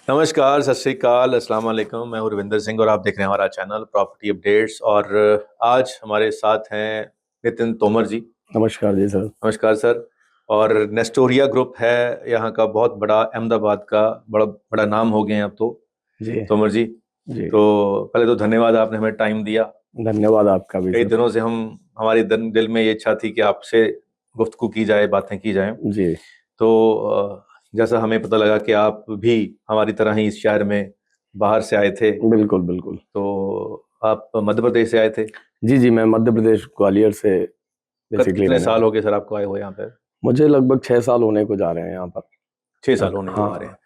नमस्कार, सत श्री अकाल, अस्सलाम वालेकुम। मैं हूं रविंदर सिंह और आप देख रहे हैं हमारा चैनल प्रॉपर्टी अपडेट्स। और आज हमारे साथ हैं नितिन तोमर जी। नमस्कार जी सर। नमस्कार सर। और नेस्टोरिया ग्रुप है यहाँ का बहुत बड़ा, अहमदाबाद का बड़ा बड़ा नाम हो गए हैं अब तो जी तोमर जी। जी तो पहले तो धन्यवाद, आपने हमें टाइम दिया। धन्यवाद आपका भी कई सर। दिनों से हमारी दिल में ये इच्छा थी कि आपसे गुफ्तगू की जाए, बातें की जाएं। जी तो जैसा हमें पता लगा कि आप भी हमारी तरह ही इस शहर में बाहर से आए थे, बिल्कुल बिल्कुल। तो आप मध्य प्रदेश से आए थे। जी जी, मैं मध्य प्रदेश ग्वालियर से बेसिकली कितने रहने साल वाला। हो गए सर आपको आए हुए यहाँ पे? मुझे लगभग 6 साल होने को जा रहे हैं यहाँ पर। 6 साल होने को आ रहे हाँ हैं।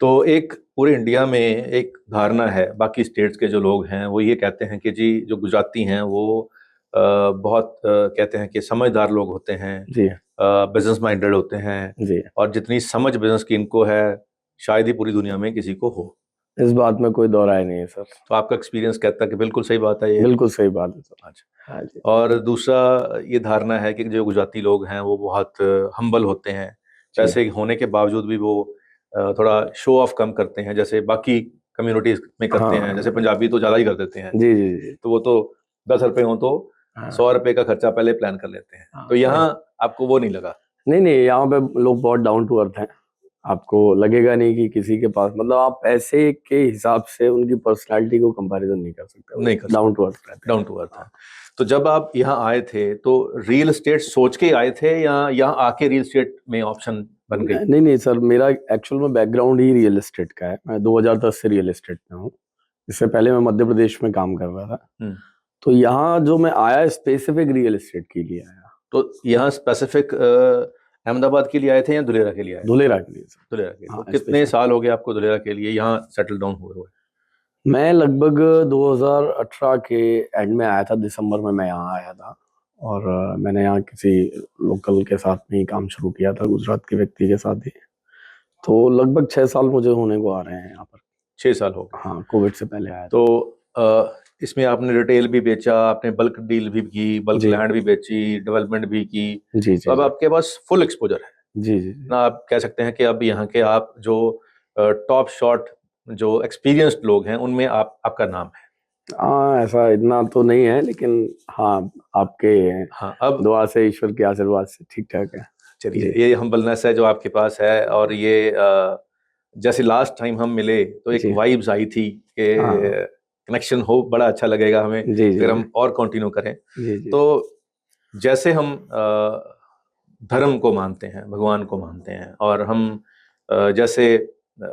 तो एक पूरे इंडिया में एक धारणा है, बाकी स्टेट्स के जो लोग हैं वो ये कहते हैं कि जी जो गुजराती हैं वो बहुत कहते हैं कि समझदार लोग होते हैं, जी बिजनेस माइंडेड होते हैं, जी, और जितनी समझ बिजनेस की इनको है शायद ही पूरी दुनिया में किसी को हो। इस बात में कोई दो राय नहीं है सर। तो आपका एक्सपीरियंस कहता है कि बिल्कुल सही बात है ये। बिल्कुल सही बात है सर। अच्छा। हाँ जी और दूसरा ये धारणा है कि जो गुजराती लोग हैं वो बहुत हम्बल होते हैं, जी पैसे होने के बावजूद भी वो थोड़ा शो ऑफ कम करते हैं, जैसे बाकी कम्युनिटीज में करते हैं। जैसे हाँ पंजाबी तो ज़्यादा ही कर देते हैं, जी जी जी। तो वो तो 10 रुपए हो तो हाँ 100 रुपए का खर्चा पहले प्लान कर लेते हैं। हाँ तो यहाँ आपको वो नहीं लगा? नहीं नहीं, यहाँ पे लोग बहुत डाउन टू अर्थ हैं। आपको लगेगा नहीं कि किसी के पास, मतलब आप पैसे के हिसाब से उनकी पर्सनालिटी को कंपैरिजन नहीं कर सकते। नहीं कर डाउन सकते, टू अर्थ रहते हैं। डाउन टू अर्थ है। हाँ। तो जब आप यहाँ आए थे तो रियल एस्टेट सोच के आए थे या यहाँ आके रियल एस्टेट में ऑप्शन बन गई? नहीं नहीं सर, मेरा एक्चुअल में बैकग्राउंड ही रियल एस्टेट का है। मैं 2010 से रियल एस्टेट में हूँ। इससे पहले मैं मध्य प्रदेश में काम कर रहा था। हम्म। तो यहाँ जो मैं आया स्पेसिफिक रियल एस्टेट के लिए आया। तो यहाँ स्पेसिफिक अहमदाबाद के लिए आए थे या धुलेरा के लिए आए थे? धुलेरा के लिए सर। धुलेरा के लिए। हाँ तो कितने स्पेशल। साल हो गए आपको धुलेरा के लिए यहाँ सेटल डाउन हुए हुए? मैं लगभग 2018 के एंड में आया था, दिसंबर में मैं यहाँ आया था। और मैंने यहाँ किसी लोकल के साथ में ही काम शुरू किया था, गुजरात के व्यक्ति के साथ ही। तो लगभग 6 साल मुझे होने को आ रहे हैं यहाँ पर। 6 साल हो गए। हाँ, कोविड से पहले आया था। तो इसमें आपने रिटेल भी बेचा, आपने बल्क डील भी की, बल्क जी लैंड भी बेची, डेवलपमेंट भी की। जी तो जी अब जी आपके पास फुल एक्सपोजर है जी जी जी। ना। आप कह सकते हैं कि अब यहाँ के आप जो टॉप शॉट जो एक्सपीरियंस्ड लोग हैं उनमें आपका नाम है। हाँ, ऐसा इतना तो नहीं है, लेकिन हाँ, आपके हाँ, अब दुआ से, ईश्वर के आशीर्वाद से ठीक ठाक है। चलिए, जी ये हम्बलनेस है जो आपके पास है। और ये जैसे लास्ट टाइम हम मिले तो एक जी वाइब्स आई थी कि हाँ कनेक्शन हो, बड़ा अच्छा लगेगा हमें जी जी अगर हम और कंटिन्यू करें। जी जी तो जैसे हम धर्म को मानते हैं, भगवान को मानते हैं, और हम जैसे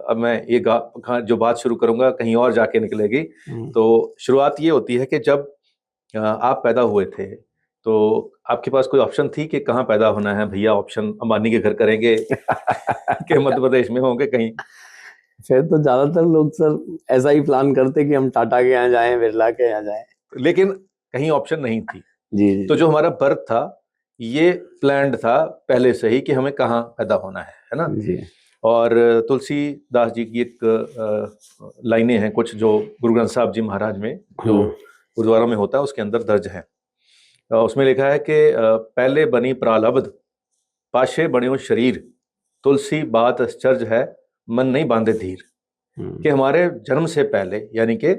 अब मैं ये जो बात शुरू करूंगा कहीं और जाके निकलेगी। हम्म। तो शुरुआत ये होती है कि जब आप पैदा हुए थे तो आपके पास कोई ऑप्शन थी कि कहाँ पैदा होना है भैया? ऑप्शन अंबानी के घर करेंगे कि मध्य प्रदेश में होंगे कहीं? फिर तो ज्यादातर लोग सर ऐसा ही प्लान करते कि हम टाटा के यहाँ जाएं, बिरला के यहाँ जाएं। लेकिन कहीं ऑप्शन नहीं थी। जी जी तो जी जो हमारा बर्थ था ये प्लान्ड था पहले से ही कि हमें कहाँ पैदा होना है ना। जी और तुलसीदास जी की एक लाइनें हैं कुछ जो गुरु ग्रंथ साहब जी महाराज में जो गुरुद्वारा में होता है उसके अंदर दर्ज है। उसमें लिखा है कि पहले बनी प्रालब्ध, पाशे बन्यो शरीर, तुलसी बात आश्चर्य है, मन नहीं बांधे धीर। कि हमारे जन्म से पहले, यानी कि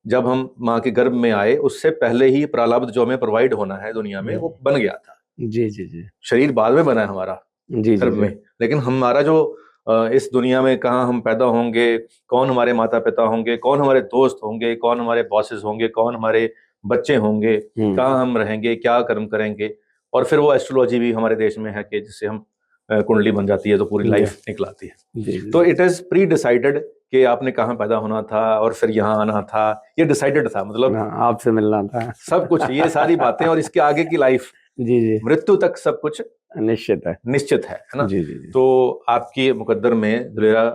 जब हम माँ के गर्भ में आए उससे पहले ही प्रारब्ध जो हमें प्रोवाइड होना है दुनिया में वो बन गया था। जी जी जी शरीर बाद में बना है हमारा जी जी गर्भ जी में, लेकिन हमारा जो इस दुनिया में कहाँ हम पैदा होंगे, कौन हमारे माता पिता होंगे, कौन हमारे दोस्त होंगे, कौन हमारे बॉसेस होंगे, कौन हमारे बच्चे होंगे, कहाँ हम रहेंगे, क्या कर्म करेंगे। और फिर वो एस्ट्रोलॉजी भी हमारे देश में है कि जिससे हम कुंडली बन जाती है तो पूरी लाइफ निकलाती है। जी जी तो इट इज प्री डिसाइडेड कि आपने कहाँ पैदा होना था और फिर यहाँ आना था, ये डिसाइडेड था। मतलब हाँ, आपसे मिलना था। सब कुछ, ये सारी बातें और इसके आगे की लाइफ, जी जी, मृत्यु तक सब कुछ निश्चित है। निश्चित है ना। जी जी जी, तो आपके मुकद्दर में धुलेरा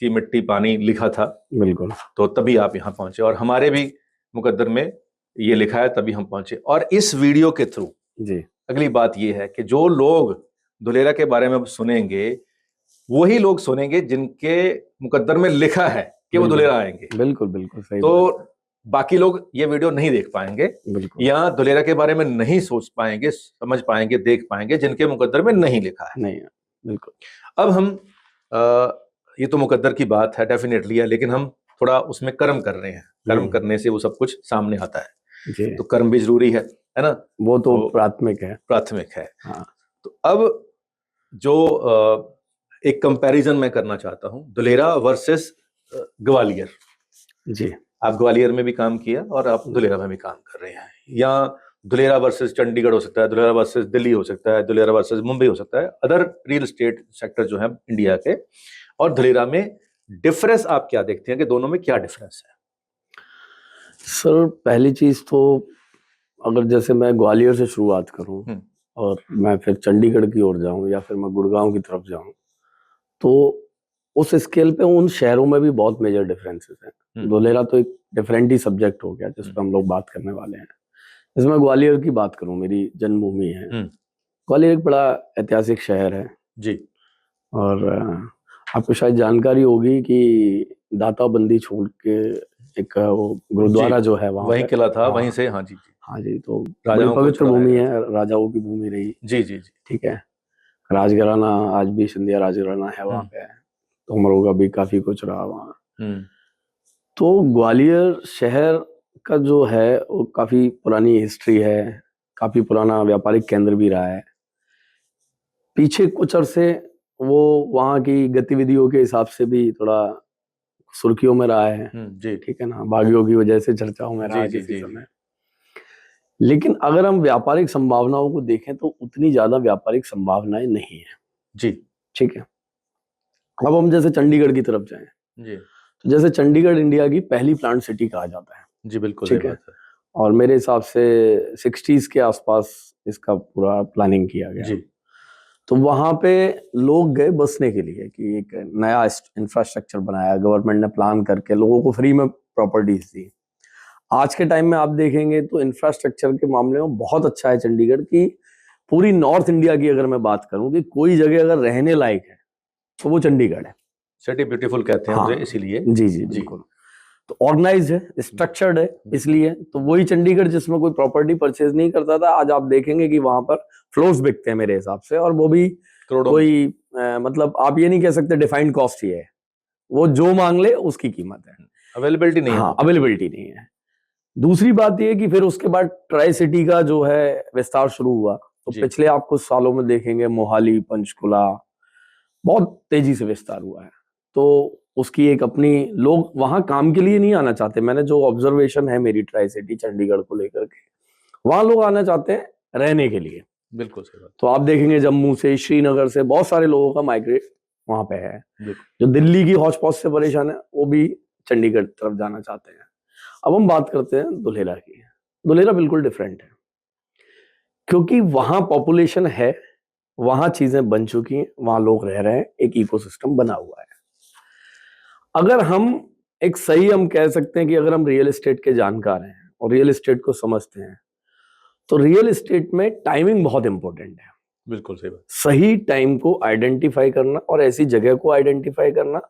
की मिट्टी पानी लिखा था, बिल्कुल। तो तभी आप यहाँ पहुंचे, और हमारे भी मुकद्दर में ये लिखा है तभी हम पहुंचे। और इस वीडियो के थ्रू जी अगली बात ये है कि जो लोग धुलेरा के बारे में अब सुनेंगे वही लोग सुनेंगे जिनके मुकद्दर में लिखा है कि वो धुलेरा आएंगे। बिल्कुल बिल्कुल सही तो बात। बाकी लोग ये वीडियो नहीं देख पाएंगे बिल्कुल या धुलेरा के बारे में नहीं सोच पाएंगे, समझ पाएंगे, देख पाएंगे जिनके मुकद्दर में नहीं लिखा है। नहीं, बिल्कुल। अब हम ये तो मुकद्दर की बात है, डेफिनेटली है, लेकिन हम थोड़ा उसमें कर्म कर रहे हैं। कर्म करने से वो सब कुछ सामने आता है, जी, तो कर्म भी जरूरी है ना? वो तो तो प्राथमिक है। प्राथमिक है। हाँ, तो अब जो एक कंपैरिजन मैं करना चाहता हूँ, धुलेरा वर्सेस ग्वालियर। जी, आप ग्वालियर में भी काम किया और आप धुलेरा में भी काम कर रहे हैं, या धुलेरा वर्सेस चंडीगढ़ हो सकता है, धुलेरा वर्सेस दिल्ली हो सकता है, धुलेरा वर्सेस मुंबई हो सकता है, अदर रियल एस्टेट सेक्टर जो है इंडिया के, और धुलेरा में डिफरेंस आप क्या देखते हैं कि दोनों में क्या डिफरेंस है? सर पहली चीज तो अगर जैसे मैं ग्वालियर से शुरुआत करूं और मैं फिर चंडीगढ़ की ओर जाऊं या फिर मैं गुड़गांव की तरफ जाऊं, तो उस स्केल पे उन शहरों में भी बहुत मेजर डिफरेंसेस हैं। धुलेरा तो एक डिफरेंट ही सब्जेक्ट हो गया जिस पर हम लोग बात करने वाले हैं। जैसे मैं ग्वालियर की बात करूं, मेरी जन्मभूमि है। ग्वालियर एक बड़ा ऐतिहासिक शहर है जी। और आपको शायद जानकारी होगी कि दाता बंदी छोड़ के एक वो गुरुद्वारा जो है वहां वहीं पे, किला था, हाँ, वहीं से, हाँ जी जी, हाँ जी, तो बड़ी राजाओं को पवित्र छुड़ाया भूमि गया है, राजाओं की भूमि रही। जी जी जी। ठीक है, राजघराना आज भी सिंधिया राजघराना है वहां पे, तो हम लोगों का भी काफी कुछ रहा वहाँ। तो ग्वालियर शहर का जो है वो काफी पुरानी हिस्ट्री है, काफी पुराना व्यापारिक केंद्र भी रहा है। पीछे कुछ अरसे वो वहाँ की गतिविधियों के हिसाब से भी थोड़ा सुर्खियों में रहा है। जी। ठीक है ना, बागियों की वजह से चर्चाओं में रहा है किसी समय। लेकिन अगर हम व्यापारिक संभावनाओं को देखें तो उतनी ज्यादा व्यापारिक संभावनाएं नहीं है जी। ठीक है। अब हम जैसे चंडीगढ़ की तरफ जाएं, जी, तो जैसे चंडीगढ़ इंडिया की पहली प्लांट सिटी कहा जाता है। जी बिल्कुल ठीक सही है, बात है। और मेरे हिसाब से 60s के आसपास इसका पूरा प्लानिंग किया गया। जी। तो वहां पे लोग गए बसने के लिए कि एक नया इंफ्रास्ट्रक्चर बनाया, गवर्नमेंट ने प्लान करके लोगों को फ्री में प्रॉपर्टीज दी। आज के टाइम में आप देखेंगे तो इंफ्रास्ट्रक्चर के मामले में बहुत अच्छा है चंडीगढ़ की। पूरी नॉर्थ इंडिया की अगर मैं बात करूं कि कोई जगह अगर रहने लायक है तो वो चंडीगढ़ है। सिटी ब्यूटीफुल कहते हैं हाँ, मुझे, इसीलिए। जी जी बिल्कुल। तो ऑर्गेनाइज है, स्ट्रक्चर्ड है, इसलिए तो वही चंडीगढ़ जिसमें कोई प्रॉपर्टी परचेज नहीं करता था, आज आप देखेंगे कि वहां पर फ्लोर्स बिकते हैं मेरे हिसाब से, और वो भी कोई मतलब आप ये नहीं कह सकते डिफाइंड कॉस्ट ही है, वो जो मांग ले उसकी कीमत है। अवेलेबिलिटी नहीं है। हाँ, अवेलेबिलिटी नहीं है। दूसरी बात ये कि फिर उसके बाद ट्राई सिटी का जो है विस्तार शुरू हुआ, तो पिछले आप कुछ सालों में देखेंगे मोहाली, पंचकुला बहुत तेजी से विस्तार हुआ है। तो उसकी एक अपनी, लोग वहां काम के लिए नहीं आना चाहते। मैंने जो ऑब्जर्वेशन है मेरी ट्राई सिटी चंडीगढ़ को लेकर के, वहां लोग आना चाहते हैं रहने के लिए। बिल्कुल सही बात। तो आप देखेंगे जम्मू से, श्रीनगर से बहुत सारे लोगों का माइग्रेट वहां पे है। जो दिल्ली की हौच पौच से परेशान है वो भी चंडीगढ़ तरफ जाना चाहते हैं। अब हम बात करते हैं धुलेरा की। धुलेरा बिल्कुल डिफरेंट है, क्योंकि वहां पॉपुलेशन है, वहां चीजें बन चुकी हैं, वहां लोग रह रहे हैं, एक इकोसिस्टम बना हुआ है। अगर हम एक सही, हम कह सकते हैं कि अगर हम रियल एस्टेट के जानकार हैं और रियल एस्टेट को समझते हैं, तो रियल एस्टेट में टाइमिंग बहुत इंपॉर्टेंट है। बिल्कुल सही बात। सही टाइम को आइडेंटिफाई करना और ऐसी जगह को आइडेंटिफाई करना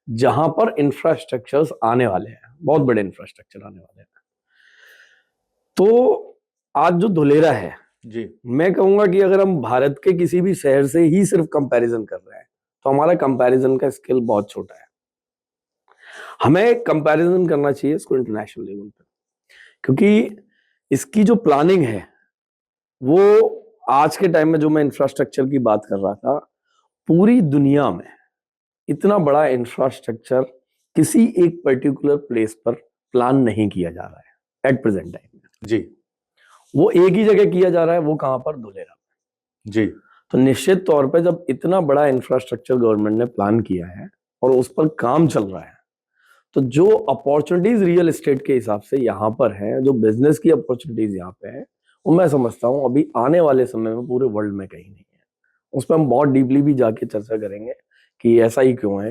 जहां पर इंफ्रास्ट्रक्चर्स आने वाले हैं, बहुत बड़े इंफ्रास्ट्रक्चर आने वाले हैं। तो आज जो धुलेरा है जी, मैं कहूंगा कि अगर हम भारत के किसी भी शहर से ही सिर्फ कंपैरिजन कर रहे हैं तो हमारा कंपैरिजन का स्केल बहुत छोटा है। हमें कंपैरिजन करना चाहिए इसको इंटरनेशनल लेवल पे, क्योंकि इसकी जो प्लानिंग है वो आज के टाइम में, जो मैं इंफ्रास्ट्रक्चर की बात कर रहा था, पूरी दुनिया में इतना बड़ा इंफ्रास्ट्रक्चर किसी एक पर्टिकुलर प्लेस पर प्लान नहीं किया जा रहा है एट प्रेजेंट टाइम में जी। वो एक ही जगह किया जा रहा है, वो कहां पर? धुलेरा जी। तो निश्चित तौर पे जब इतना बड़ा इंफ्रास्ट्रक्चर गवर्नमेंट ने प्लान किया है और उस पर काम चल रहा है, तो जो अपॉर्चुनिटीज रियल एस्टेट के हिसाब से यहाँ पर है, जो बिजनेस की अपॉर्चुनिटीज यहाँ पे है, वो मैं समझता हूँ अभी आने वाले समय में पूरे वर्ल्ड में कहीं नहीं है। उस पर हम बहुत डीपली भी जाके चर्चा करेंगे कि ऐसा ही क्यों है।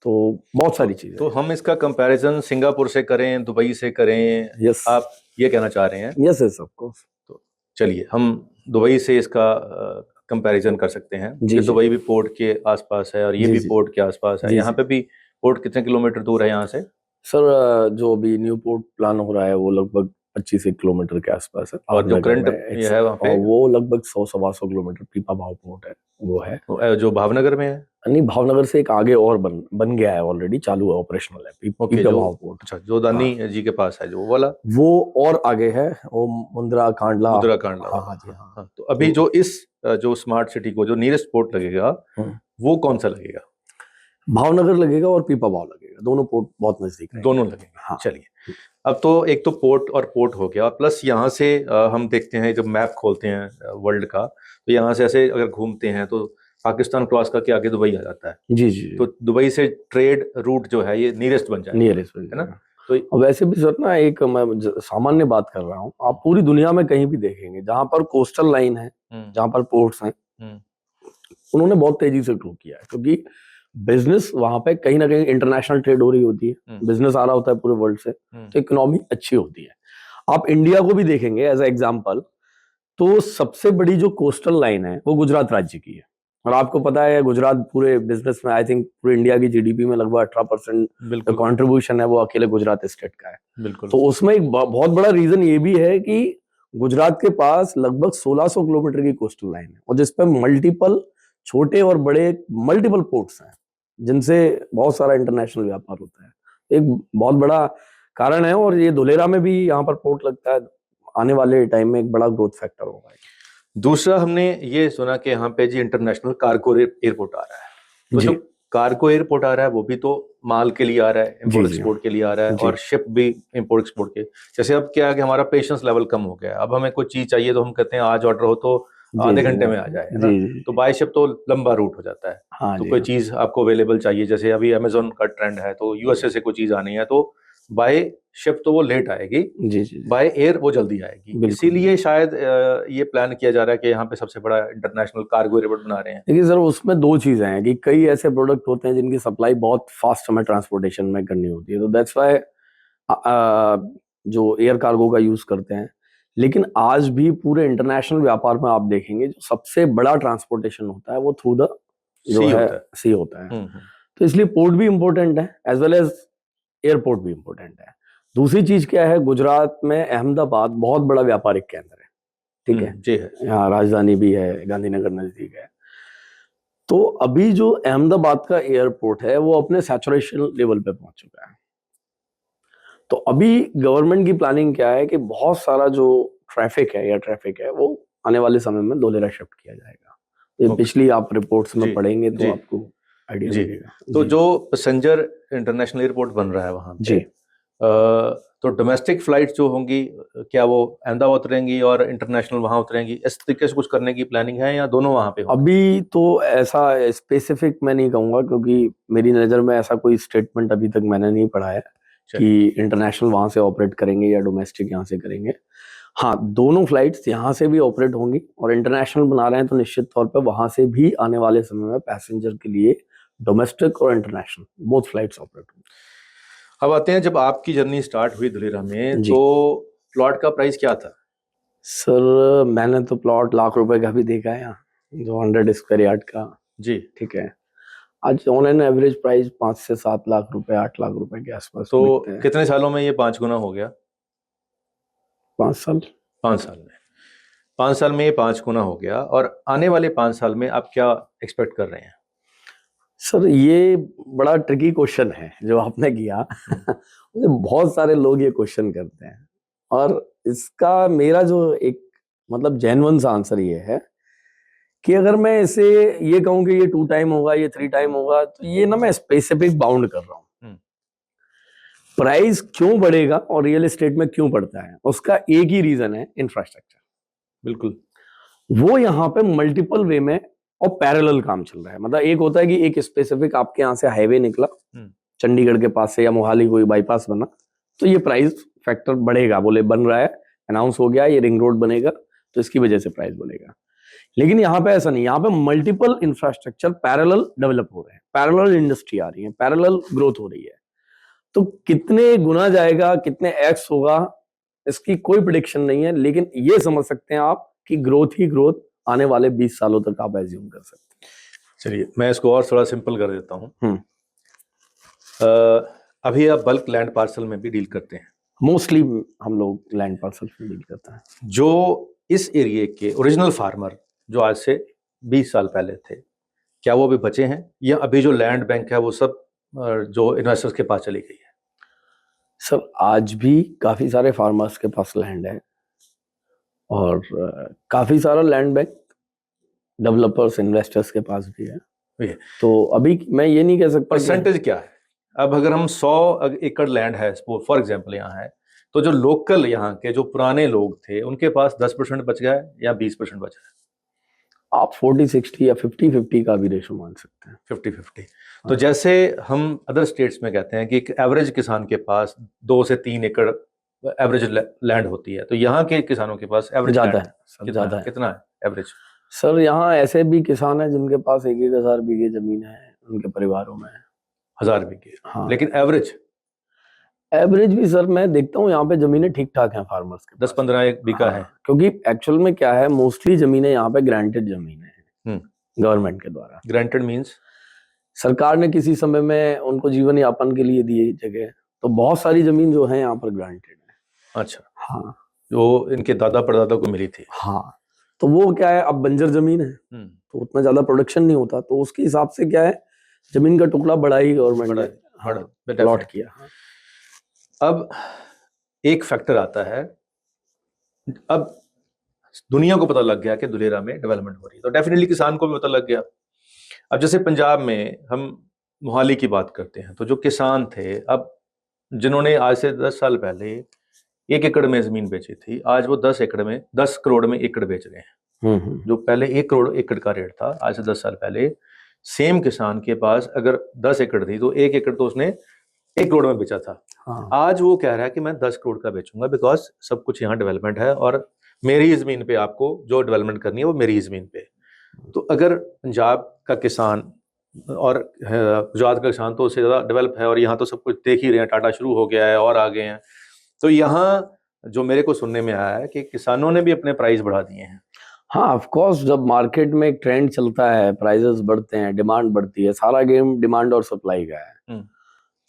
तो बहुत सारी चीजें। तो हम इसका कंपैरिजन सिंगापुर से करें, दुबई से करें? यस, आप ये कहना चाह रहे हैं? Yes yes, of course. तो चलिए हम दुबई से इसका कंपैरिजन कर सकते हैं कि दुबई भी पोर्ट के आसपास है और ये भी पोर्ट के आसपास है। यहाँ पे भी पोर्ट कितने किलोमीटर दूर है यहाँ से? सर जो अभी न्यू पोर्ट प्लान हो रहा है वो लगभग 25 किलोमीटर के आसपास है। और जो भावनगर करंट में ये है वहाँ पे, और वो लगभग 100-125 किलोमीटर पीपा भाव पोर्ट है, वो है। जो भावनगर में है। नहीं, भावनगर से एक आगे और बन गया है, ऑलरेडी चालू है, ऑपरेशनल है, ओके, पीपा जो भाव पोर्ट। अच्छा जो दानी जी के पास है जो वो वाला, वो और आगे है, वो मुंद्रा कांडला। मुद्रा कांडला हाँ वाला। हाँ जी हाँ। हाँ, तो अभी जो इस जो स्मार्ट सिटी को जो नियरेस्ट पोर्ट लगेगा वो कौन सा लगेगा? भावनगर लगेगा और पीपा भाव लगेगा, दोनों पोर्ट बहुत नजदीक है। दोनों लगेंगे। हाँ। चलिए, अब तो एक तो पोर्ट और पोर्ट हो गया, प्लस यहाँ से हम देखते हैं जब मैप खोलते हैं वर्ल्ड का, तो यहाँ से ऐसे अगर घूमते हैं तो पाकिस्तान क्रॉस करके आगे दुबई आ जाता है। जी जी। तो दुबई से ट्रेड रूट जो है ये नियरेस्ट बन जाएगा, नियरेस्ट है ना? तो और वैसे भी सर ना, एक मैं सामान्य बात कर रहा हूँ, आप पूरी दुनिया में कहीं भी देखेंगे जहां पर कोस्टल लाइन है, जहां पर पोर्ट्स हैं, उन्होंने बहुत तेजी से ग्रो किया है, क्योंकि बिजनेस वहां पे कहीं ना कहीं इंटरनेशनल ट्रेड हो रही होती है, बिजनेस आ रहा होता है पूरे वर्ल्ड से, तो इकोनॉमी अच्छी होती है। आप इंडिया को भी देखेंगे एज ए एग्जाम्पल, तो सबसे बड़ी जो कोस्टल लाइन है वो गुजरात राज्य की है। और आपको पता है गुजरात पूरे बिजनेस में, आई थिंक पूरे इंडिया की जीडीपी में लगभग 18% कंट्रीब्यूशन है वो अकेले गुजरात स्टेट का है। बिल्कुल। तो उसमें एक बहुत बड़ा रीजन ये भी है कि गुजरात के पास लगभग 1600 किलोमीटर की कोस्टल लाइन है, और जिसपे मल्टीपल छोटे और बड़े मल्टीपल पोर्ट्स हैं, जिनसे बहुत सारा इंटरनेशनल व्यापार होता है। एक बहुत बड़ा कारण है, और ये धुलेरा में भी यहाँ पर पोर्ट लगता है, आने वाले टाइम में एक बड़ा ग्रोथ फैक्टर होगा। दूसरा, हमने ये सुना कि यहाँ पे जी इंटरनेशनल कार्गो एयरपोर्ट आ रहा है, तो जो कार्गो एयरपोर्ट आ रहा है वो भी तो माल के लिए आ रहा है, इंपोर्ट एक्सपोर्ट के लिए आ रहा है, और शिप भी इंपोर्ट एक्सपोर्ट के। जैसे अब क्या है कि हमारा पेशेंस लेवल कम हो गया है, अब हमें कोई चीज चाहिए तो हम कहते हैं आज ऑर्डर हो तो आधे घंटे में आ जाए, है ना? तो बाय शिप तो लंबा रूट हो जाता है। हाँ तो कोई चीज आपको अवेलेबल चाहिए, जैसे अभी अमेजोन का ट्रेंड है, तो यूएसए से कोई चीज आनी है तो बाय शिप तो वो लेट आएगी, बाय एयर वो जल्दी आएगी। इसीलिए शायद ये प्लान किया जा रहा है कि यहाँ पे सबसे बड़ा इंटरनेशनल कार्गो एयरपोर्ट बना रहे हैं। देखिए सर, उसमें दो चीजें हैं कि कई ऐसे प्रोडक्ट होते हैं जिनकी सप्लाई बहुत फास्ट हमें ट्रांसपोर्टेशन में करनी होती है, तो दैट्स वाई जो एयर कार्गो का यूज करते हैं। लेकिन आज भी पूरे इंटरनेशनल व्यापार में आप देखेंगे जो सबसे बड़ा ट्रांसपोर्टेशन होता है वो थ्रू द जो है सी होता है। तो इसलिए पोर्ट भी इंपॉर्टेंट है, एज वेल एज एयरपोर्ट भी इंपॉर्टेंट है। दूसरी चीज क्या है, गुजरात में अहमदाबाद बहुत बड़ा व्यापारिक केंद्र है, ठीक है जी है, यहाँ राजधानी भी है, गांधीनगर नजदीक है। तो अभी जो अहमदाबाद का एयरपोर्ट है वो अपने सैचुरेशन लेवल पे पहुंच चुका है। तो अभी गवर्नमेंट की प्लानिंग क्या है कि बहुत सारा जो ट्रैफिक है, एयर ट्रैफिक है, वो आने वाले समय में धुलेरा शिफ्ट किया जाएगा। ये पिछली आप रिपोर्ट्स में पढ़ेंगे तो आपको आइडिया मिलेगा। तो जो पैसेंजर इंटरनेशनल एयरपोर्ट बन रहा है वहां पे, तो डोमेस्टिक फ्लाइट जो होंगी क्या वो अहमदाबाद उतरेंगी और इंटरनेशनल वहां उतरेंगी, इस तरीके से कुछ करने की प्लानिंग है या दोनों वहां पे होंगे? अभी तो ऐसा स्पेसिफिक मैं नहीं कहूंगा, क्योंकि मेरी नज़र में ऐसा कोई स्टेटमेंट अभी तक मैंने नहीं पढ़ा है कि इंटरनेशनल वहां से ऑपरेट करेंगे या डोमेस्टिक यहाँ से करेंगे। हाँ, दोनों फ्लाइट्स यहाँ से भी ऑपरेट होंगी, और इंटरनेशनल बना रहे हैं तो निश्चित तौर पे वहां से भी आने वाले समय में पैसेंजर के लिए डोमेस्टिक और इंटरनेशनल बोथ फ्लाइट्स ऑपरेट होंगी। अब आते हैं, जब आपकी जर्नी स्टार्ट हुई धुलेरा में तो प्लॉट का प्राइस क्या था? सर मैंने तो प्लॉट लाख रुपए का भी देखा है यहाँ, जो 100 स्क्वायर यार्ड का। जी, ठीक है। आज ऑन एन एवरेज प्राइस 5 से 7 लाख रुपए, 8 लाख रुपए के आसपास। तो कितने सालों में ये 5 गुना हो गया? 5 साल। 5 साल में 5 साल में ये 5 गुना हो गया। और आने वाले 5 साल में आप क्या एक्सपेक्ट कर रहे हैं? सर ये बड़ा ट्रिकी क्वेश्चन है जो आपने किया। मुझे बहुत सारे लोग ये क्वेश्चन करते हैं, और इसका मेरा जो एक मतलब जेन्युइन सा आंसर ये है कि अगर मैं इसे ये कहूं कि ये 2 टाइम होगा, ये 3 टाइम होगा, तो ये ना मैं स्पेसिफिक बाउंड कर रहा हूं। प्राइस क्यों बढ़ेगा और रियल एस्टेट में क्यों बढ़ता है, उसका एक ही रीजन है, इंफ्रास्ट्रक्चर। बिल्कुल, वो यहाँ पे मल्टीपल वे में और पैरेलल काम चल रहा है। मतलब एक होता है कि एक स्पेसिफिक आपके यहाँ से हाईवे निकला चंडीगढ़ के पास से, या मोहाली कोई बाईपास बना, तो ये प्राइस फैक्टर बढ़ेगा, बोले बन रहा है, अनाउंस हो गया, ये रिंग रोड बनेगा तो इसकी वजह से प्राइस बढ़ेगा। लेकिन यहाँ पे ऐसा नहीं, यहाँ पे मल्टीपल इंफ्रास्ट्रक्चर पैरेलल डेवलप हो रहे हैं, पैरेलल इंडस्ट्री आ रही है, पैरेलल ग्रोथ हो रही है। तो कितने गुना जाएगा, कितने एक्स होगा, इसकी कोई प्रेडिक्शन नहीं है, लेकिन ये समझ सकते हैं आप कि ग्रोथ ही ग्रोथ आने वाले 20 सालों तक आप एज्यूम कर सकते हैं। चलिए मैं इसको और थोड़ा सिंपल कर देता हूँ। अभी आप बल्क लैंड पार्सल में भी डील करते हैं? मोस्टली हम लोग लैंड पार्सल से डील करते हैं। जो इस एरिया के ओरिजिनल फार्मर जो आज से 20 साल पहले थे, क्या वो भी बचे हैं, या अभी जो लैंड बैंक है वो सब जो इन्वेस्टर्स के पास चली गई है? सर आज भी काफी सारे फार्मर्स के पास लैंड है और काफी सारा लैंड बैंक डेवलपर्स इन्वेस्टर्स के पास भी है। ये तो अभी मैं ये नहीं कह सकता परसेंटेज क्या है? अब अगर हम 100 एकड़ लैंड है फॉर एग्जांपल यहाँ है, तो जो लोकल यहाँ के जो पुराने लोग थे उनके पास 10% बच गया है या 20% बचा है? आप 40-60 या 50-50 का भी रेशो मान सकते हैं। 50-50। तो जैसे हम अदर स्टेट्स में कहते हैं कि एक एवरेज किसान के पास 2 से 3 एकड़ एवरेज लैंड होती है, तो यहाँ के किसानों के पास एवरेज ज्यादा है सर, ज्यादा है। कितना है एवरेज? सर यहाँ ऐसे भी किसान हैं जिनके पास 1,000 बीघे जमीन है उनके परिवारों में। 1000 बीघे? हाँ, लेकिन एवरेज भी सर मैं देखता हूँ यहाँ पे जमीनें ठीक ठाक हैं फार्मर्स के 10-15 बीघा है। क्योंकि एक्चुअल में क्या है, मोस्टली जमीनें यहाँ पे ग्रांटेड जमीनें हैं गवर्नमेंट के द्वारा। ग्रांटेड मींस सरकार ने किसी समय में उनको जीवन यापन के लिए दी जगह, तो बहुत सारी जमीन जो है यहाँ पर ग्रांटेड है। अच्छा। हाँ, जो इनके दादा परदादा को मिली थी। हाँ, तो वो क्या है, अब बंजर जमीन है तो उतना ज्यादा प्रोडक्शन नहीं होता, तो उसके हिसाब से क्या है, जमीन का टुकड़ा बड़ा ही गवर्नमेंट ने प्लॉट किया। अब एक फैक्टर आता है, अब दुनिया को पता लग गया कि धुलेरा में डेवलपमेंट हो रही है, तो डेफिनेटली किसान को भी पता लग गया। अब जैसे पंजाब में हम मोहाली की बात करते हैं, तो जो किसान थे, अब जिन्होंने आज से 10 साल पहले 1 एकड़ में जमीन बेची थी, आज वो 10 करोड़ में एकड़ बेच रहे हैं। जो पहले 1 करोड़ एकड़ का रेट था आज से 10 साल पहले, सेम किसान के पास अगर 10 एकड़ थी तो 1 एकड़ तो उसने 1 करोड़ में बेचा था। आज वो कह रहा है कि मैं 10 करोड़ का बेचूंगा, बिकॉज सब कुछ यहाँ डेवलपमेंट है और मेरी जमीन पे आपको जो डेवलपमेंट करनी है वो मेरी जमीन पे। तो अगर पंजाब का किसान और गुजरात का किसान तो उससे ज़्यादा डेवलप है, और यहाँ तो सब कुछ देख ही रहे हैं, टाटा शुरू हो गया है और आगे हैं, तो यहाँ जो मेरे को सुनने में आया है कि किसानों ने भी अपने प्राइस बढ़ा दिए हैं। हाँ, ऑफ कोर्स, जब मार्केट में एक ट्रेंड चलता है, प्राइसेस बढ़ते हैं, डिमांड बढ़ती है, सारा गेम डिमांड और सप्लाई का है।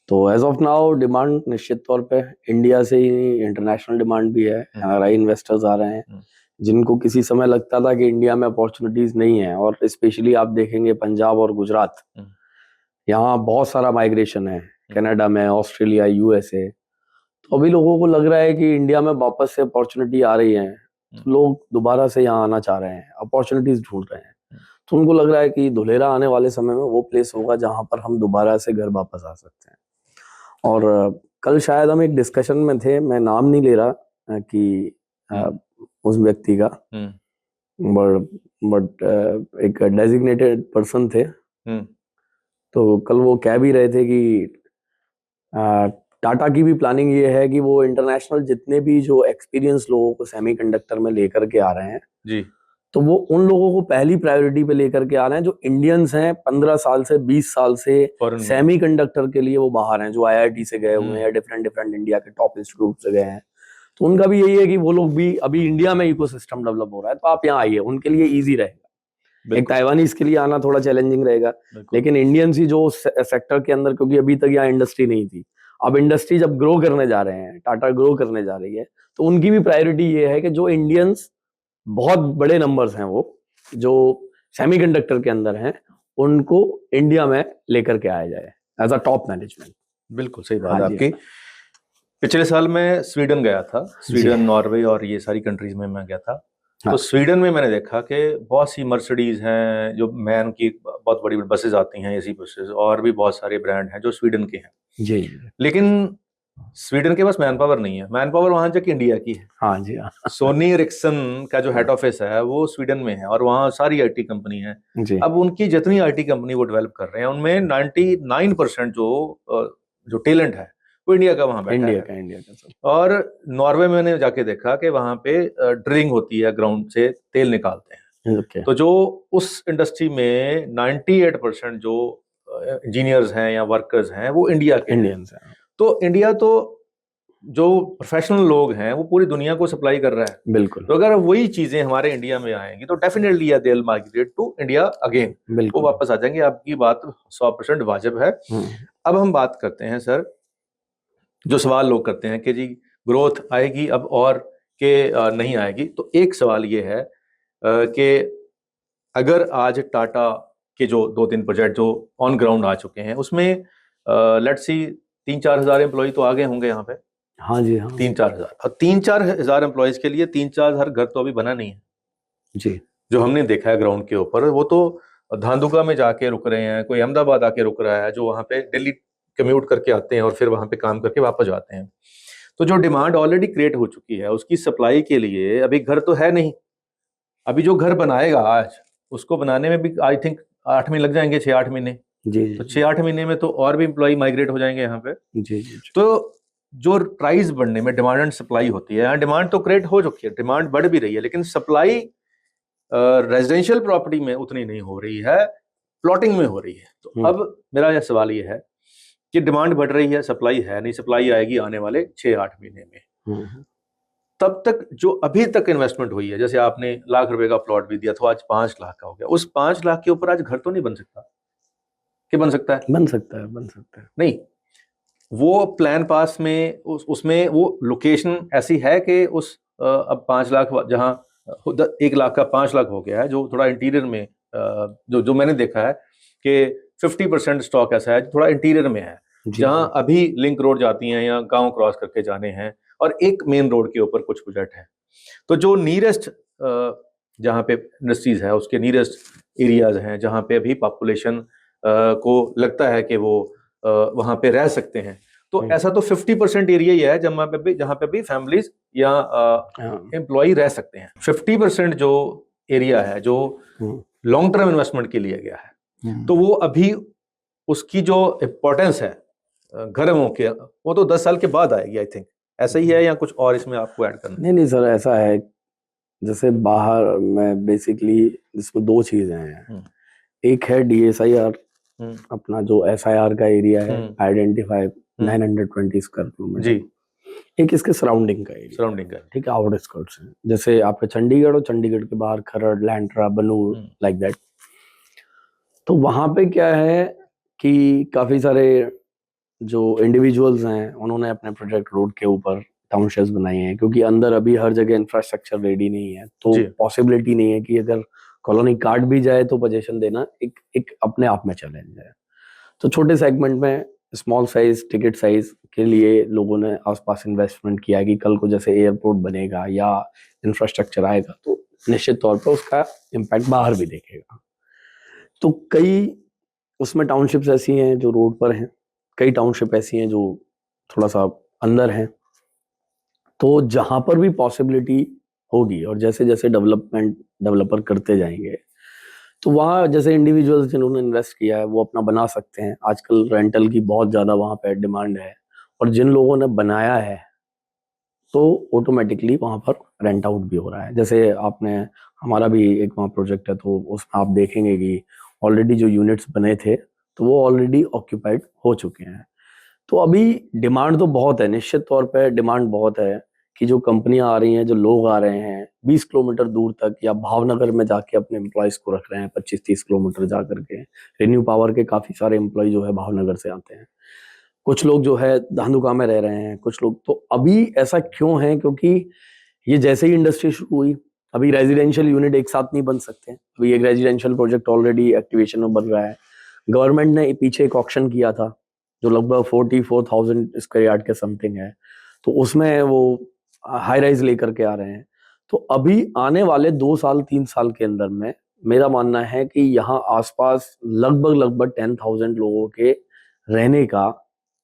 तो एज ऑफ नाउ डिमांड निश्चित तौर पे इंडिया से ही इंटरनेशनल डिमांड भी है। एनआरआई इन्वेस्टर्स आ रहे हैं जिनको किसी समय लगता था कि इंडिया में अपॉर्चुनिटीज नहीं है, और स्पेशली आप देखेंगे पंजाब और गुजरात, यहाँ बहुत सारा माइग्रेशन है, कनाडा में, ऑस्ट्रेलिया, यूएसए। तो अभी लोगों को लग रहा है कि इंडिया में वापस से अपॉर्चुनिटी आ रही है, तो लोग दोबारा से यहाँ आना चाह रहे हैं, अपॉर्चुनिटीज ढूंढ रहे हैं। तो उनको लग रहा है कि धुलेरा आने वाले समय में वो प्लेस होगा जहां पर हम दोबारा से घर वापस आ सकते हैं। और कल शायद हम एक डिस्कशन में थे, मैं नाम नहीं ले रहा कि उस व्यक्ति का, बट एक डेजिग्नेटेड पर्सन थे, तो कल वो कह भी रहे थे कि टाटा की भी प्लानिंग ये है कि वो इंटरनेशनल जितने भी जो एक्सपीरियंस लोगों को सेमीकंडक्टर में लेकर के आ रहे हैं जी, तो वो उन लोगों को पहली प्रायोरिटी पे लेकर के आ रहे हैं जो इंडियंस हैं, 15 साल से 20 साल से सेमीकंडक्टर के लिए वो बाहर हैं, जो आईआईटी से गए हुए हैं या डिफरेंट इंडिया के टॉप इंस्टीट्यूट से गए हैं। तो उनका भी यही है कि वो लोग भी, अभी इंडिया में इकोसिस्टम डेवलप हो रहा है तो आप यहाँ आइए, उनके लिए ईजी रहेगा। एक ताइवानीज के लिए आना थोड़ा चैलेंजिंग रहेगा, लेकिन इंडियंस ही जो सेक्टर के अंदर, क्योंकि अभी तक यहाँ इंडस्ट्री नहीं थी, अब इंडस्ट्री जब ग्रो करने जा रहे हैं, टाटा ग्रो करने जा रही है, तो उनकी भी प्रायोरिटी ये है कि जो इंडियंस, बहुत बड़े नंबर्स हैं वो जो सेमीकंडक्टर के अंदर हैं, उनको इंडिया में लेकर के आया जाए एज अ टॉप मैनेजमेंट। बिल्कुल सही बात है आपकी। पिछले साल मैं स्वीडन गया था, स्वीडन, नॉर्वे और ये सारी कंट्रीज में मैं गया था। तो स्वीडन में मैंने देखा कि बहुत सी मर्सिडीज हैं, जो मैन की बहुत बड़ी बसेज आती हैं, एसी बसेज, और भी बहुत सारे ब्रांड हैं जो स्वीडन के हैं जी। लेकिन स्वीडन के पास मैन पावर नहीं है, मैन पावर वहां जाके इंडिया की है। हाँ जी, हाँ। सोनी एरिक्सन का जो हेड ऑफिस है वो स्वीडन में है और वहाँ सारी आईटी कंपनी है जी। अब उनकी जितनी आईटी कंपनी वो डेवलप कर रहे हैं उनमें 99% जो टैलेंट है वो इंडिया का वहाँ बैठा है। इंडिया का। और नॉर्वे में मैंने जाके देखा कि वहाँ पे ड्रिलिंग होती है, ग्राउंड से तेल निकालते हैं। तो जो उस इंडस्ट्री में 98% जो इंजीनियर्स हैं या वर्कर्स हैं वो इंडिया के इंडियंस हैं। तो इंडिया तो जो प्रोफेशनल लोग हैं वो पूरी दुनिया को सप्लाई कर रहा है। बिल्कुल। तो अगर वही चीजें हमारे इंडिया में आएंगी तो definitely they will migrate to India again, वो वापस आ जाएंगे। आपकी बात 100% वाजिब है। अब हम बात करते हैं सर, जो सवाल लोग करते हैं कि जी ग्रोथ आएगी अब और कि नहीं आएगी। तो एक सवाल ये है कि अगर आज टाटा के जो 2-3 प्रोजेक्ट जो ऑन ग्राउंड आ चुके हैं उसमें लेट्स सी 3-4 हज़ार एम्प्लॉय तो आ गए होंगे यहाँ पे। हाँ जी, हाँ 3-4 हज़ार, और 3-4 हज़ार एम्प्लॉयज़ के लिए 3-4 हज़ार घर तो अभी बना नहीं है। जी। जो हमने देखा है ग्राउंड के ऊपर, वो तो धांधुका में जाके रुक रहे हैं, कोई अहमदाबाद आके रुक रहा है, जो वहाँ पे दिल्ली कम्यूट करके आते हैं और फिर वहाँ पे काम करके वापस जाते हैं। तो जो डिमांड ऑलरेडी क्रिएट हो चुकी है उसकी सप्लाई के लिए अभी घर तो है नहीं। अभी जो घर बनाएगा आज, उसको बनाने में भी आई थिंक 8 महीने लग जाएंगे, 6-8 महीने। जी, जी, तो जी। 6-8 महीने में तो और भी एम्प्लॉय माइग्रेट हो जाएंगे यहाँ पे। जी, जी, जी। तो जो प्राइस बढ़ने में डिमांड एंड सप्लाई होती है, यहाँ डिमांड तो क्रिएट हो चुकी है, डिमांड बढ़ भी रही है, लेकिन सप्लाई रेजिडेंशियल प्रॉपर्टी में उतनी नहीं हो रही है, प्लॉटिंग में हो रही है। तो अब मेरा यह सवाल ये है कि डिमांड बढ़ रही है, सप्लाई है नहीं, सप्लाई आएगी आने वाले 6-8 महीने में। तब तक जो अभी तक इन्वेस्टमेंट हुई है, जैसे आपने लाख रुपए का प्लॉट भी दिया तो आज 5 लाख का हो गया, उस 5 लाख के ऊपर आज घर तो नहीं बन सकता कि बन सकता है? बन सकता है, बन सकता है। नहीं, वो प्लान पास में उसमें वो लोकेशन ऐसी है कि उस अब 5 लाख जहाँ 1 लाख का 5 लाख हो गया है, जो थोड़ा इंटीरियर में जो मैंने देखा है कि 50% स्टॉक ऐसा है जो थोड़ा इंटीरियर में है, जी, जहाँ अभी लिंक रोड जाती हैं या गांव क्रॉस करके जाने हैं, और एक मेन रोड के ऊपर कुछ प्रोजेक्ट है। तो जो नीरेस्ट जहाँ पे इंडस्ट्रीज है उसके नीरेस्ट एरियाज हैं जहाँ पे अभी पॉपुलेशन को लगता है कि वो वहाँ पे रह सकते हैं। तो ऐसा तो 50% एरिया ही है जहाँ पे भी फैमिलीज या एम्प्लॉय रह सकते हैं। 50% जो एरिया है जो लॉन्ग टर्म इन्वेस्टमेंट के लिए गया है, तो वो अभी उसकी जो इम्पोर्टेंस है घरों के, वो तो 10 साल के बाद आएगी आई थिंक। ऐसा ही है या कुछ और इसमें आपको ऐड करना है? नहीं सर, ऐसा है जैसे बाहर में बेसिकली इसमें 2 चीजें हैं। एक है DSIR, अपना जो SIR का एरिया है, आइडेंटिफाई 920 स्क्वायर किलोमीटर जी। एक इसके सराउंडिंग का एरिया, ठीक है, आउटस्कर्ट्स है, जैसे आपका चंडीगढ़ और चंडीगढ़ के बाहर खरड़, लैंड्रा, बनूर, लाइक दैट। तो वहां पे क्या है कि काफी सारे जो इंडिविजुअल्स हैं उन्होंने अपने प्रोजेक्ट रोड के ऊपर टाउनशिप्स बनाए हैं, क्योंकि अंदर अभी हर जगह इंफ्रास्ट्रक्चर रेडी नहीं है, तो पॉसिबिलिटी नहीं है कि अगर कॉलोनी काट भी जाए तो पोजीशन देना एक अपने आप में चैलेंज है। तो छोटे सेगमेंट में स्मॉल साइज टिकट साइज के लिए लोगों ने आसपास इन्वेस्टमेंट किया है कि कल को जैसे एयरपोर्ट बनेगा या इंफ्रास्ट्रक्चर आएगा तो निश्चित तौर पर उसका इम्पैक्ट बाहर भी देखेगा। तो कई उसमें टाउनशिप्स ऐसी हैं जो रोड पर हैं, कई टाउनशिप ऐसी हैं जो थोड़ा सा अंदर हैं। तो जहां पर भी पॉसिबिलिटी होगी और जैसे जैसे डेवलपर करते जाएंगे, तो वहाँ जैसे इंडिविजुअल्स जिन्होंने इन्वेस्ट किया है वो अपना बना सकते हैं। आजकल रेंटल की बहुत ज़्यादा वहाँ पे डिमांड है, और जिन लोगों ने बनाया है तो ऑटोमेटिकली वहाँ पर रेंट आउट भी हो रहा है। जैसे आपने, हमारा भी एक वहाँ प्रोजेक्ट है, तो उसमें आप देखेंगे कि ऑलरेडी जो यूनिट्स बने थे तो वो ऑलरेडी ऑक्यूपाइड हो चुके हैं। तो अभी डिमांड तो बहुत है, निश्चित तौर पे डिमांड बहुत है कि जो कंपनियां आ रही हैं, जो लोग आ रहे हैं 20 किलोमीटर दूर तक, या भावनगर में जाके अपने एम्प्लॉयज को रख रहे हैं 25-30 किलोमीटर जा करके। रेन्यू पावर के काफी सारे एम्प्लॉय जो है भावनगर से आते हैं, कुछ लोग जो है धांधुका में रह रहे हैं, कुछ लोग। तो अभी ऐसा क्यों है? क्योंकि ये जैसे ही इंडस्ट्री शुरू हुई, अभी रेजिडेंशियल यूनिट एक साथ नहीं बन सकते। अभी एक रेजिडेंशियल प्रोजेक्ट ऑलरेडी एक्टिवेशन में बन रहा है। गवर्नमेंट ने पीछे एक ऑक्शन किया था जो लगभग 44,000 स्क्वायर यार्ड के समथिंग है, तो उसमें वो हाई राइज लेकर के आ रहे हैं। तो अभी आने वाले 2 साल 3 साल के अंदर में मेरा मानना है कि यहाँ आसपास लगभग 10,000 लोगों के रहने का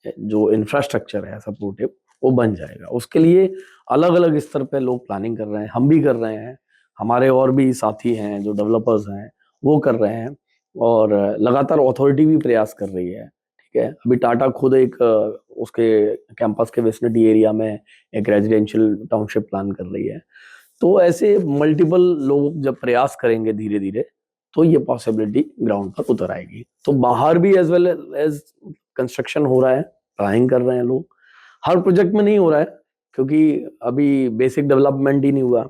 जो इंफ्रास्ट्रक्चर है सपोर्टिव, वो बन जाएगा। उसके लिए अलग अलग स्तर पे लोग प्लानिंग कर रहे हैं, हम भी कर रहे हैं, हमारे और भी साथी हैं जो डेवलपर्स हैं वो कर रहे हैं, और लगातार अथॉरिटी भी प्रयास कर रही है। ठीक है, अभी टाटा खुद एक उसके कैंपस के विसिनिटी एरिया में एक रेजिडेंशियल टाउनशिप प्लान कर रही है। तो ऐसे मल्टीपल लोग जब प्रयास करेंगे धीरे धीरे, तो ये पॉसिबिलिटी ग्राउंड पर उतर आएगी। तो बाहर भी एज वेल एज कंस्ट्रक्शन हो रहा है, प्लानिंग कर रहे हैं लोग। हर प्रोजेक्ट में नहीं हो रहा है क्योंकि अभी बेसिक डेवलपमेंट ही नहीं हुआ।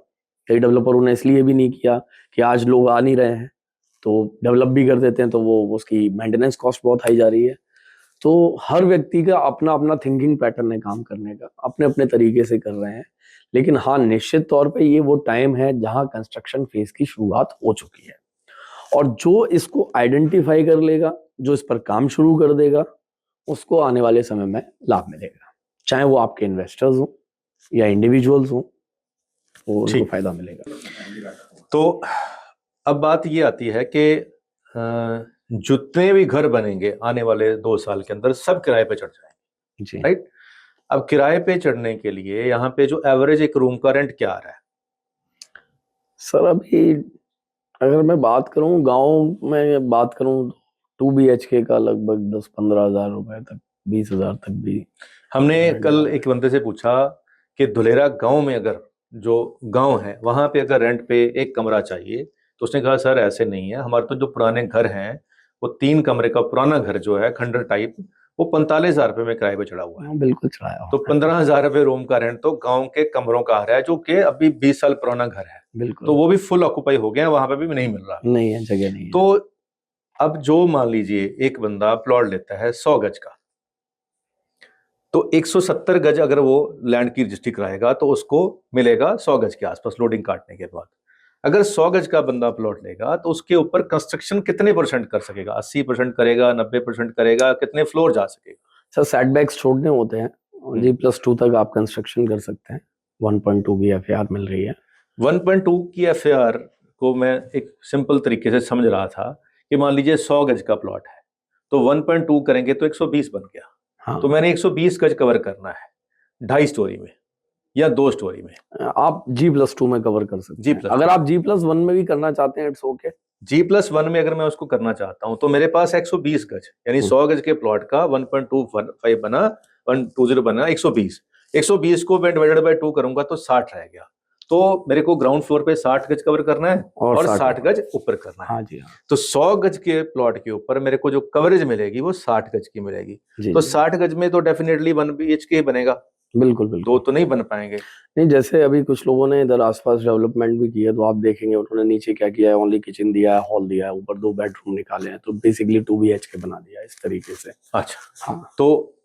कई डेवलपरों ने इसलिए भी नहीं किया कि आज लोग आ नहीं रहे हैं, तो डेवलप भी कर देते हैं तो वो उसकी मेंटेनेंस कॉस्ट बहुत हाई जा रही है। तो हर व्यक्ति का अपना अपना थिंकिंग पैटर्न है काम करने का, अपने अपने तरीके से कर रहे हैं। लेकिन हाँ, निश्चित तौर पे ये वो टाइम है जहां कंस्ट्रक्शन फेज की शुरुआत हो चुकी है, और जो इसको आइडेंटिफाई कर लेगा, जो इस पर काम शुरू कर देगा, उसको आने वाले समय में लाभ मिलेगा। चाहे वो आपके इन्वेस्टर्स हो या इंडिविजुअल्स हो, वो उनको फायदा मिलेगा। तो अब बात ये आती है कि जितने भी घर बनेंगे आने वाले 2 साल के अंदर सब किराए पे चढ़ जाएंगे, जी राइट? अब किराए पे चढ़ने के लिए यहाँ पे जो एवरेज एक रूम का रेंट क्या आ रहा है? सर अभी अगर मैं बात करूं, गांव में बात करूं, 2 BHK का लगभग 10-15 हजार रुपए तक, 20 हजार तक भी। हमने कल एक बंदे से पूछा कि धुलेरा गांव में अगर जो गांव है वहां पे अगर रेंट पे एक कमरा चाहिए, तो उसने कहा सर ऐसे नहीं है, हमारे तो जो पुराने घर हैं वो 3 कमरे का पुराना घर जो है खंडर टाइप, वो 45,000 रुपए में किराए पे चढ़ा हुआ है। हाँ, बिल्कुल चढ़ाया तो हुआ है। 15,000 रुपए रूम का रेंट तो गांव के कमरों का आ रहा है, जो कि अभी 20 साल पुराना घर है, बिल्कुल। तो वो भी फुल ऑक्यूपाई हो गया है, वहां पे भी नहीं मिल रहा। नहीं है, जगह नहीं है। तो अब जो मान लीजिए एक बंदा प्लॉट लेता है 100 गज का, तो 170 गज अगर वो लैंड की रजिस्ट्री कराएगा तो उसको मिलेगा 100 गज के आसपास लोडिंग काटने के बाद। अगर 100 गज का बंदा प्लॉट लेगा तो उसके ऊपर कंस्ट्रक्शन कितने % कर सकेगा? 80% करेगा, 90% करेगा, कितने फ्लोर जा सकेगा? सर सेटबैक्स छोड़ने होते हैं, G+2 तक आप कंस्ट्रक्शन कर सकते हैं। 1.2 की FAR मिल रही है। 1.2 की FAR को मैं एक सिंपल तरीके से समझ रहा था कि मान लीजिए 100 गज का प्लॉट है, तो 1.2 करेंगे तो 120 बन गया। हाँ। तो मैंने 120 गज कवर करना है 2.5 स्टोरी में या 2 स्टोरी में। आप G+2 में कवर कर सकते हैं। अगर आप G+1 में भी करना चाहते हैं, इट्स ओके। G+1 में अगर मैं उसको करना चाहता हूं तो मेरे पास 120 गज यानी 100 गज के प्लॉट का 1.25 बना, 120 बना 120। 120 को मैं डिवाइडेड बाय 2 करूंगा तो 60 रह गया। तो मेरे को ग्राउंड फ्लोर पे 60 गज कवर करना है और 60 गज ऊपर करना है। हाँ जी, हाँ। तो 100 गज के प्लॉट के ऊपर मेरे को जो कवरेज मिलेगी वो 60 गज की मिलेगी। तो 60 गज में तो डेफिनेटली 1 BHK बनेगा, बिल्कुल बिल्कुल। 2 तो नहीं बन पाएंगे। नहीं, जैसे अभी कुछ लोगों ने इधर आसपास डेवलपमेंट भी की है, तो आप देखेंगे उन्होंने नीचे क्या किया है, ओनली किचन दिया है, हॉल दिया है, ऊपर 2 बेडरूम निकाले हैं, तो बेसिकली 2 BHK बना दिया है इस तरीके से। अच्छा, हाँ। तो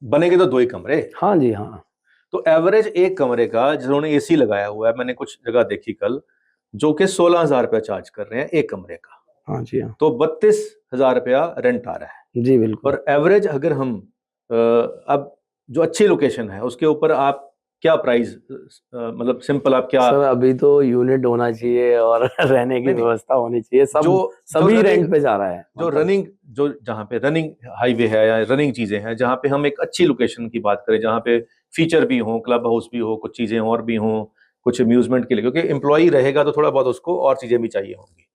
बनेंगे तो 2 ही कमरे। हाँ जी, हाँ। तो एवरेज एक कमरे का जिन्होंने AC लगाया हुआ है, मैंने कुछ जगह देखी कल, जो कि 16,000 रुपया चार्ज कर रहे हैं एक कमरे का। हाँ जी, हाँ। तो 32,000 रुपया रेंट आ रहा है। जी बिल्कुल। और एवरेज अगर हम अब जो अच्छी लोकेशन है उसके ऊपर आप क्या प्राइस, मतलब सिंपल आप क्या? सर अभी तो यूनिट होना चाहिए और रहने की व्यवस्था होनी चाहिए, सब सभी रेंट पे जा रहा है। जो रनिंग, जो जहाँ पे रनिंग हाईवे है या रनिंग चीजें हैं, जहाँ पे हम एक अच्छी लोकेशन की बात करें, जहाँ पे फीचर भी हो, क्लब हाउस भी हो, कुछ चीजें और भी हो, कुछ अम्यूजमेंट के लिए, क्योंकि एम्प्लॉई रहेगा तो थोड़ा बहुत उसको और चीजें भी चाहिए होंगी।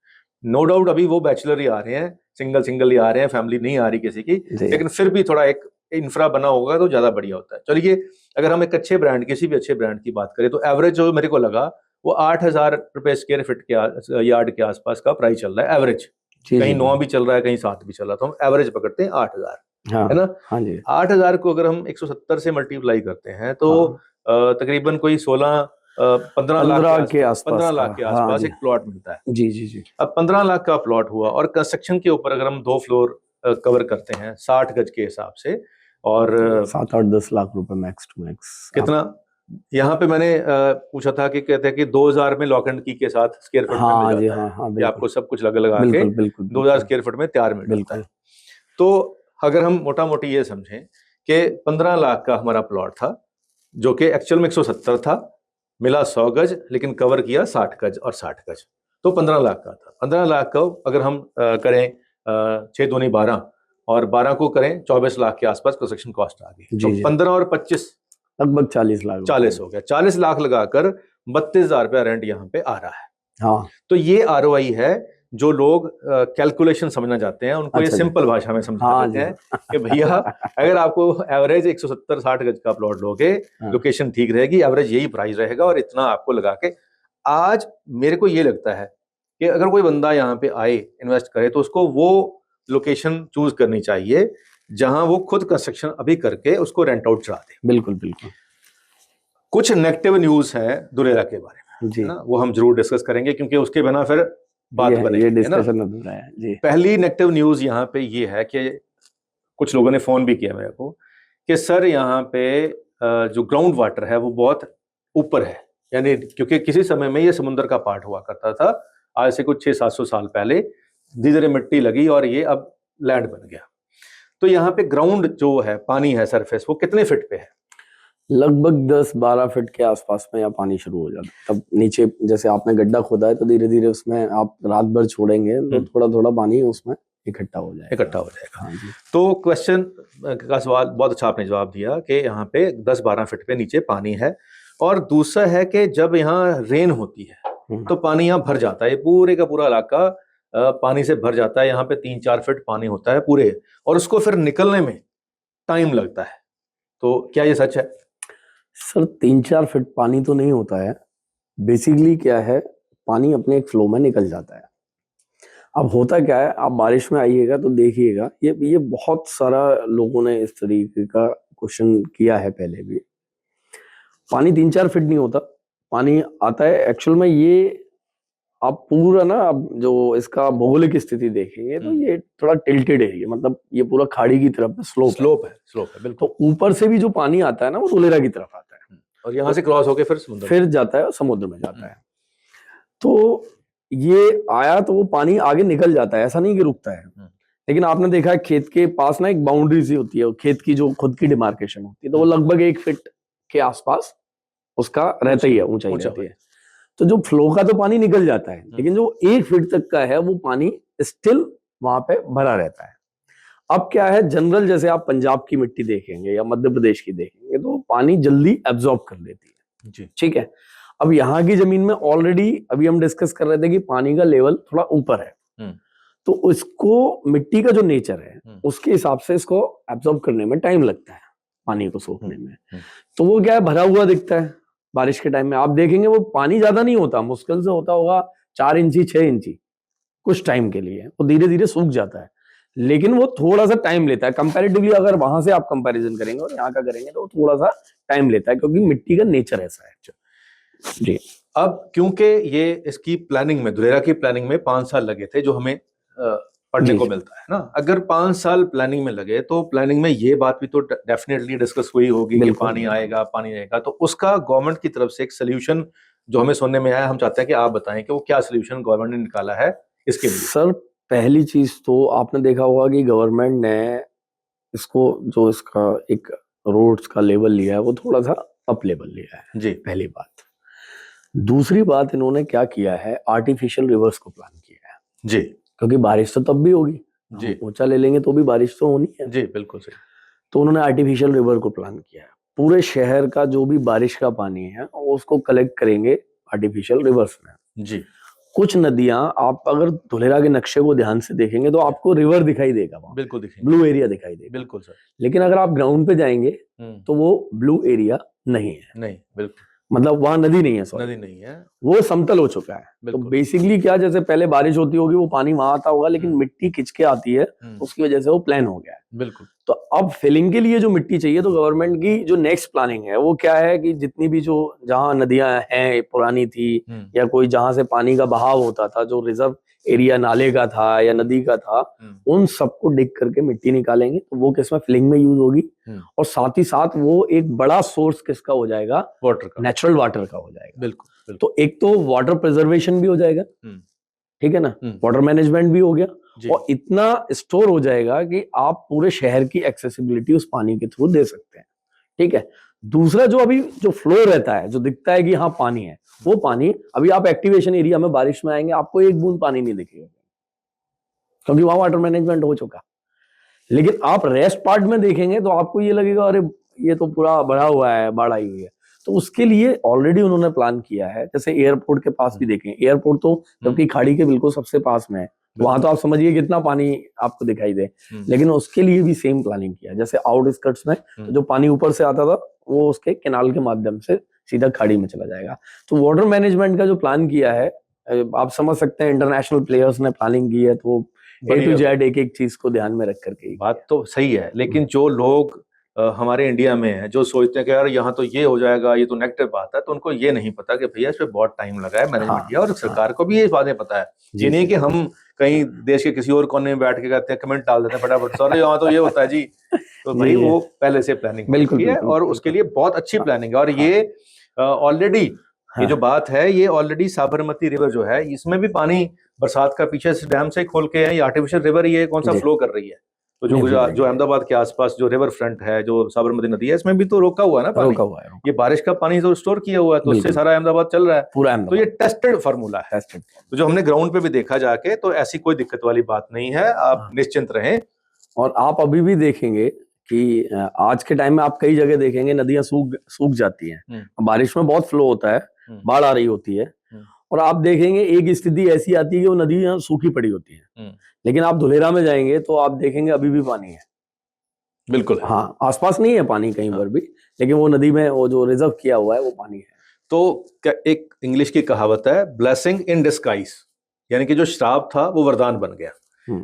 नो डाउट अभी वो बैचलर ही आ रहे हैं, सिंगल ही आ रहे हैं, फैमिली नहीं आ रही किसी की, लेकिन फिर भी थोड़ा एक इंफ्रा बना होगा तो ज्यादा बढ़िया होता है। चलिए, अगर हम एक अच्छे ब्रांड, किसी भी अच्छे ब्रांड की बात करें, तो एवरेज जो मेरे को लगा वो 8,000 रुपए स्क्वायर फीट के यार्ड के आसपास का प्राइस चल रहा है एवरेज। कहीं 9 भी चल रहा है, कहीं 7 भी चल रहा है, तो हम एवरेज पकड़ते हैं 8,000, है ना? हाँ जी। 8,000 को अगर हम 170 से मल्टीप्लाई करते हैं तो तकरीबन कोई 15 लाख के आसपास एक प्लॉट मिलता है। जी जी जी। अब 15 लाख का प्लॉट हुआ, और कंस्ट्रक्शन के ऊपर अगर हम 2 फ्लोर कवर करते हैं 60 गज के हिसाब से, और 7-8-10 लाख रुपए मैक्स टू मैक्स। कितना यहाँ पे मैंने पूछा था कि कहते हैं कि 2000 में लॉक एंड की के साथ स्क्वायर फीट में मिल जाता है। हाँ, कि आपको सब कुछ लगा के 2000 स्क्वायर फीट में तैयार मिल जाता है। तो अगर हम मोटा मोटी ये समझें कि 15 लाख का हमारा प्लॉट था, जो कि एक्चुअल में 170 था, मिला 100 गज, लेकिन कवर किया 60 गज और 60 गज, तो 15 लाख का था। 15 लाख का अगर हम करें 6 दूनी 12 और 12 को करें 24 लाख के आसपास कंस्ट्रक्शन कॉस्ट आ गई। तो 15 और 25 लगभग 40 लाख, 40 हो गया। 40 लाख लगाकर 32,000 रुपया रेंट यहाँ पे आ रहा है। हाँ। तो ये ROI है। जो लोग कैलकुलेशन समझना चाहते हैं उनको ये सिंपल भाषा में समझा देते हैं कि भैया अगर आपको एवरेज 170-60 गज का प्लॉट लोगे, लोकेशन ठीक रहेगी, एवरेज यही प्राइस रहेगा, और इतना आपको लगा के। आज मेरे को ये लगता है कि अगर कोई बंदा यहाँ पे आए, इन्वेस्ट करे, तो उसको वो लोकेशन चूज करनी चाहिए जहां वो खुद कंस्ट्रक्शन अभी करके उसको रेंट आउट चढ़ा दे। बिल्कुल बिल्कुल। कुछ नेगेटिव न्यूज है धुलेरा के बारे में, है ना, वो हम जरूर डिस्कस करेंगे, क्योंकि उसके बिना फिर बात बनेगी, ये डिस्कशन अधूरा है जी। पहली नेगेटिव न्यूज यहाँ पे ये है कि कुछ लोगों ने फ़ोन भी किया मेरे को कि सर यहाँ पे जो ग्राउंड वाटर है वो बहुत ऊपर है, यानी क्योंकि किसी समय में ये समुद्र का पार्ट हुआ करता था, आज से कुछ 600-700 साल पहले धीरे धीरे मिट्टी लगी और ये अब लैंड बन गया। तो यहाँ पे ग्राउंड जो है, पानी है सरफेस, वो कितने फीट पे है? लगभग 10-12 फीट के आसपास में यहाँ पानी शुरू हो जाता है। तब नीचे जैसे आपने गड्ढा खोदा है तो धीरे धीरे उसमें आप रात भर छोड़ेंगे तो थोड़ा थोड़ा पानी उसमें इकट्ठा हो जाएगा। हाँ जी। तो क्वेश्चन का सवाल बहुत अच्छा आपने जवाब दिया कि यहाँ पे 10-12 फीट पे नीचे पानी है। और दूसरा है कि जब यहाँ रेन होती है तो पानी यहाँ भर जाता है, ये पूरे का पूरा इलाका पानी से भर जाता है। यहाँ पे 3-4 फीट पानी होता है पूरे, और उसको फिर निकलने में टाइम लगता है। तो क्या ये सच है? सर 3-4 फीट पानी तो नहीं होता है। बेसिकली क्या है, पानी अपने एक फ्लो में निकल जाता है। अब होता क्या है, आप बारिश में आइएगा तो देखिएगा, ये बहुत सारा लोगों ने इस तरीके का क्वेश्चन किया है पहले भी। पानी 3-4 फीट नहीं होता, पानी आता है एक्चुअल में। ये आप पूरा ना, आप जो इसका भौगोलिक स्थिति देखेंगे तो ये थोड़ा टिल्टेड एरिया, मतलब ये पूरा खाड़ी की तरफ स्लोप है बिल्कुल। तो ऊपर से भी जो पानी आता है ना वो धुलेरा की तरफ आता है और यहाँ से क्रॉस होके फिर जाता है, समुद्र में जाता है। तो ये आया तो वो पानी आगे निकल जाता है, ऐसा नहीं कि रुकता है। लेकिन आपने देखा है खेत के पास ना एक बाउंड्री सी होती है, खेत की जो खुद की डिमार्केशन होती है, तो वो लगभग 1 फीट के आसपास उसका रहता ही है, ऊंचाई रहती है। तो जो फ्लो का तो पानी निकल जाता है, लेकिन जो 1 फीट तक का है वो पानी स्टिल वहां पे भरा रहता है। अब क्या है, जनरल जैसे आप पंजाब की मिट्टी देखेंगे या मध्य प्रदेश की देखेंगे तो पानी जल्दी एब्जॉर्ब कर लेती है जी, ठीक है। अब यहाँ की जमीन में ऑलरेडी अभी हम डिस्कस कर रहे थे कि पानी का लेवल थोड़ा ऊपर है, तो उसको मिट्टी का जो नेचर है उसके हिसाब से इसको एब्जॉर्ब करने में टाइम लगता है, पानी को सोखने में। तो वो क्या है, भरा हुआ दिखता है। बारिश के टाइम में आप देखेंगे वो पानी ज्यादा नहीं होता, मुश्किल से होता होगा 4 इंची 6 इंची कुछ टाइम के लिए, वो धीरे धीरे सूख जाता है। लेकिन वो थोड़ा सा टाइम लेता है कंपैरेटिवली, अगर वहां से आप कंपैरिजन करेंगे और यहाँ का करेंगे तो थोड़ा सा टाइम लेता है, क्योंकि मिट्टी का नेचर ऐसा है जी। अब क्योंकि ये इसकी प्लानिंग में, धुलेरा की प्लानिंग में 5 साल लगे थे, जो हमें पढ़ने को मिलता है ना। अगर 5 साल प्लानिंग में लगे तो प्लानिंग में ये बात भी तो डेफिनेटली डिस्कस हुई होगी कि पानी आएगा, पानी आएगा। तो उसका गवर्नमेंट की तरफ से एक सोल्यूशन जो हमें सुनने में आया, हम चाहते हैं कि आप बताएं कि वो क्या सोल्यूशन गवर्नमेंट ने निकाला है इसके लिए। सर पहली चीज तो आपने देखा होगा कि गवर्नमेंट ने इसको, जो इसका एक रोड्स का लेवल लिया है वो थोड़ा सा अप लेवल लिया है जी, पहली बात। दूसरी बात, इन्होंने क्या किया है, आर्टिफिशियल रिवर्स को प्लान किया है जी, क्योंकि बारिश तो तब भी होगी जी, ऊंचा ले लेंगे तो भी बारिश तो होनी है जी, बिल्कुल सही। तो उन्होंने आर्टिफिशियल रिवर को प्लान किया है। पूरे शहर का जो भी बारिश का पानी है उसको कलेक्ट करेंगे आर्टिफिशियल रिवर्स में जी। कुछ नदियां, आप अगर धुलेरा के नक्शे को ध्यान से देखेंगे तो आपको रिवर दिखाई देगा, बिल्कुल दिखेगा, ब्लू एरिया दिखाई देगा, बिल्कुल सर। लेकिन अगर आप ग्राउंड पे जाएंगे तो वो ब्लू एरिया नहीं है, नहीं, बिल्कुल, मतलब वहां नदी नहीं है, नदी नहीं है, वो समतल हो चुका है। तो बेसिकली क्या, जैसे पहले बारिश होती होगी वो पानी वहां आता होगा, लेकिन मिट्टी खिंच के आती है, उसकी वजह से वो प्लान हो गया है बिल्कुल। तो अब फिलिंग के लिए जो मिट्टी चाहिए, तो गवर्नमेंट की जो नेक्स्ट प्लानिंग है वो क्या है कि जितनी भी जो जहां नदियां हैं पुरानी थी या कोई जहां से पानी का बहाव होता था, जो रिजर्व एरिया नाले का था या नदी का था, उन सबको डिग करके मिट्टी निकालेंगे, तो वो किसमें फिलिंग में यूज होगी। और साथ ही साथ वो एक बड़ा सोर्स किसका हो जाएगा, वाटर का, नेचुरल वाटर का हो जाएगा बिल्कुल। तो एक तो वाटर प्रिजर्वेशन भी हो जाएगा, ठीक है ना, वाटर मैनेजमेंट भी हो गया, और इतना स्टोर हो जाएगा कि आप पूरे शहर की एक्सेसिबिलिटी उस पानी के थ्रू दे सकते हैं, ठीक है। दूसरा, जो अभी जो फ्लो रहता है, जो दिखता है कि हाँ पानी है, वो पानी अभी आप एक्टिवेशन एरिया में बारिश में आएंगे, आपको एक बूंद पानी नहीं दिखेगा, क्योंकि वहां वाटर मैनेजमेंट हो चुका। लेकिन आप रेस्ट पार्ट में देखेंगे तो आपको ये लगेगा अरे ये तो पूरा भरा हुआ है, बाढ़ आई हुई है। तो उसके लिए ऑलरेडी उन्होंने प्लान किया है। जैसे एयरपोर्ट के पास भी देखें, एयरपोर्ट तो जबकि खाड़ी के बिल्कुल सबसे पास में है, वहां तो आप समझिए कितना पानी आपको दिखाई दे, लेकिन उसके लिए भी सेम प्लानिंग किया। जैसे आउटस्कर्ट्स में तो जो पानी ऊपर से आता था वो उसके कैनाल के माध्यम से सीधा खाड़ी में चला जाएगा। तो वाटर मैनेजमेंट का जो प्लान किया है, आप समझ सकते हैं इंटरनेशनल प्लेयर्स ने प्लानिंग की है, तो A to Z एक एक चीज को ध्यान में रख करके। बात तो सही है, लेकिन जो लोग हमारे इंडिया में है, जो सोचते हैं कि यार यहाँ तो ये हो जाएगा, ये तो नेगेटिव बात है, तो उनको ये नहीं पता कि भैया इस पे बहुत टाइम लगा है मैनेजमेंट हाँ, किया, और सरकार को भी ये बातें पता है। जी ये नहीं जी कि हम कहीं देश के किसी और कोने में बैठ के कहते हैं, कमेंट डाल देते हैं फटाफट, सॉरी यहाँ तो ये होता है जी। तो भाई जी वो पहले से प्लानिंग हो बिल्कुल रखी है, बिल्कुल और उसके लिए बहुत अच्छी हाँ, प्लानिंग है। और हाँ, ये ऑलरेडी ये जो हाँ, बात है, ये ऑलरेडी साबरमती रिवर जो है, इसमें भी पानी बरसात का पीछे से डैम से खोल के है, ये आर्टिफिशियल रिवर ये कौन सा जी फ्लो कर रही है। तो जो नहीं गुजरात, जो देखेंगे, अहमदाबाद के आसपास जो रिवर फ्रंट है, जो साबरमती नदी है, इसमें भी तो रोका हुआ है ना पानी। रोका हुआ है, ये बारिश का पानी तो स्टोर किया हुआ है, तो उससे बिल्कुल सारा अहमदाबाद चल रहा है। पूरा तो ये अहमदाबाद टेस्टेड फार्मूला है। टेस्टेड। तो जो हमने ग्राउंड पे भी देखा जाके, तो ऐसी कोई दिक्कत वाली बात नहीं है, आप हाँ, निश्चिंत रहें। और आप अभी भी देखेंगे कि आज के टाइम में आप कई जगह देखेंगे नदियां सूख सूख जाती हैं, बारिश में बहुत फ्लो होता है, बाढ़ आ रही होती है, और आप देखेंगे एक स्थिति ऐसी आती है कि वो नदियां सूखी पड़ी होती हैं, लेकिन आप धुलेरा में जाएंगे तो आप देखेंगे अभी भी पानी है। बिल्कुल है। हाँ, आसपास नहीं है पानी कहीं पर भी, लेकिन वो नदी में वो जो रिजर्व किया हुआ है वो पानी है। तो एक इंग्लिश की कहावत है, ब्लेसिंग इन डिस्गाइज, यानी कि जो श्राप था वो वरदान बन गया।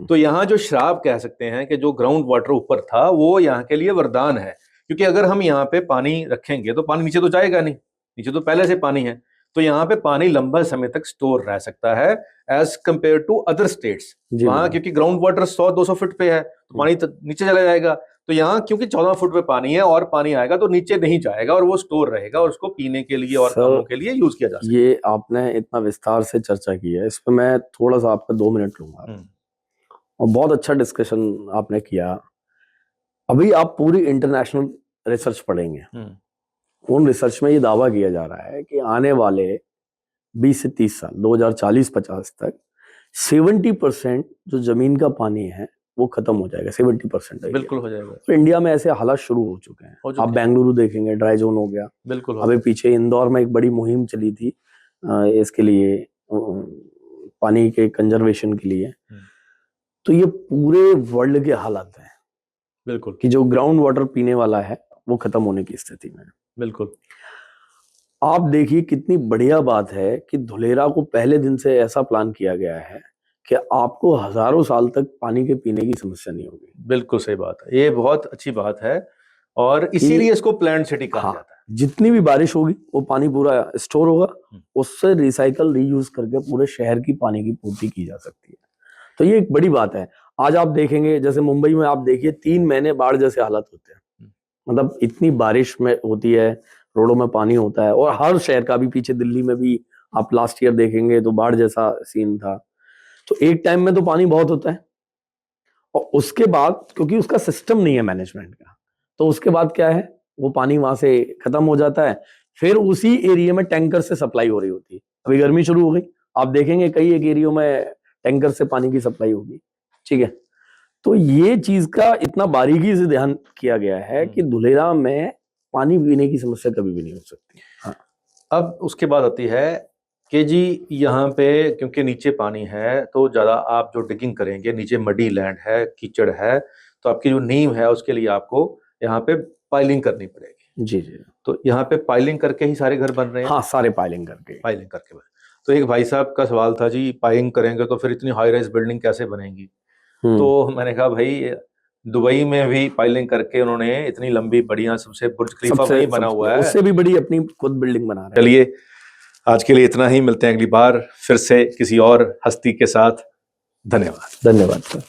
तो यहाँ जो श्राप कह सकते हैं कि जो ग्राउंड वाटर ऊपर था, वो यहाँ के लिए वरदान है, क्योंकि अगर हम यहाँ पे पानी रखेंगे तो पानी नीचे तो जाएगा नहीं, नीचे तो पहले से पानी है। तो यहाँ पे पानी लंबा समय तक स्टोर रह सकता है as compare to other states. वहां क्योंकि ग्राउंड वाटर 100-200 फुट पे है, तो पानी नीचे चला जाएगा। तो यहाँ क्योंकि 14 फुट पे पानी है, और पानी आएगा तो नीचे नहीं जाएगा, और वो स्टोर रहेगा, और उसको पीने के लिए और कामों के लिए यूज किया जा सकता है। ये आपने इतना विस्तार से चर्चा की है, इस पर मैं थोड़ा सा आपका 2 मिनट लूंगा, और बहुत अच्छा डिस्कशन आपने किया। अभी आप पूरी इंटरनेशनल रिसर्च पढ़ेंगे, उन रिसर्च में ये दावा किया जा रहा है कि आने वाले 20 से 30 साल 2040-50 तक 70% जो जमीन का पानी है वो खत्म हो जाएगा। 70% बिल्कुल हो जाएगा। तो इंडिया में ऐसे हालात शुरू हो चुके हैं। आप बेंगलुरु देखेंगे, ड्राई जोन हो गया। बिल्कुल अभी पीछे इंदौर में एक बड़ी मुहिम चली थी इसके लिए, पानी के कंजर्वेशन के लिए। तो ये पूरे वर्ल्ड के हालात हैं बिल्कुल कि जो ग्राउंड वाटर पीने वाला है वो खत्म होने की स्थिति में। बिल्कुल आप देखिए कितनी बढ़िया बात है कि धुलेरा को पहले दिन से ऐसा प्लान किया गया है कि आपको हजारों साल तक पानी के पीने की समस्या नहीं होगी। बिल्कुल सही बात है, ये बहुत अच्छी बात है, और इसीलिए इसको प्लांट सिटी कहा जाता है। जितनी भी बारिश होगी वो पानी पूरा स्टोर होगा, उससे रिसाइकल रीयूज करके पूरे शहर की पानी की पूर्ति की जा सकती है। तो ये एक बड़ी बात है। आज आप देखेंगे जैसे मुंबई में, आप देखिए 3 महीने बाढ़ जैसे हालात होते हैं, मतलब इतनी बारिश में होती है, रोडों में पानी होता है, और हर शहर का भी, पीछे दिल्ली में भी आप लास्ट ईयर देखेंगे तो बाढ़ जैसा सीन था। तो एक टाइम में तो पानी बहुत होता है, और उसके बाद क्योंकि उसका सिस्टम नहीं है मैनेजमेंट का, तो उसके बाद क्या है, वो पानी वहां से खत्म हो जाता है, फिर उसी एरिया में टैंकर से सप्लाई हो रही होती है। अभी गर्मी शुरू हो गई, आप देखेंगे कई एक एरियो में टैंकर से पानी की सप्लाई होगी, ठीक है। तो ये चीज का इतना बारीकी से ध्यान किया गया है कि धुलेरा में पानी पीने की समस्या कभी भी नहीं हो सकती। हाँ। अब उसके बाद आती है कि जी यहाँ पे क्योंकि नीचे पानी है, तो ज़्यादा आप जो डिगिंग करेंगे, नीचे मडी लैंड है, कीचड़ है, तो आपकी जो नींव है उसके लिए आपको यहाँ पे पाइलिंग करनी पड़ेगी। जी जी। तो यहाँ पे पाइलिंग करके ही सारे घर बन रहे हैं। हाँ, सारे पाइलिंग करके बन। तो एक भाई साहब का सवाल था, जी पाइलिंग करेंगे तो फिर इतनी हाई राइज बिल्डिंग कैसे बनेगी? तो मैंने कहा भाई दुबई में भी पाइलिंग करके उन्होंने इतनी लंबी बढ़िया, सबसे बुर्ज खलीफा वहीं बना हुआ है, उससे भी बड़ी अपनी खुद बिल्डिंग बना रहे हैं। चलिए आज के लिए इतना ही, मिलते हैं अगली बार फिर से किसी और हस्ती के साथ। धन्यवाद। धन्यवाद सर।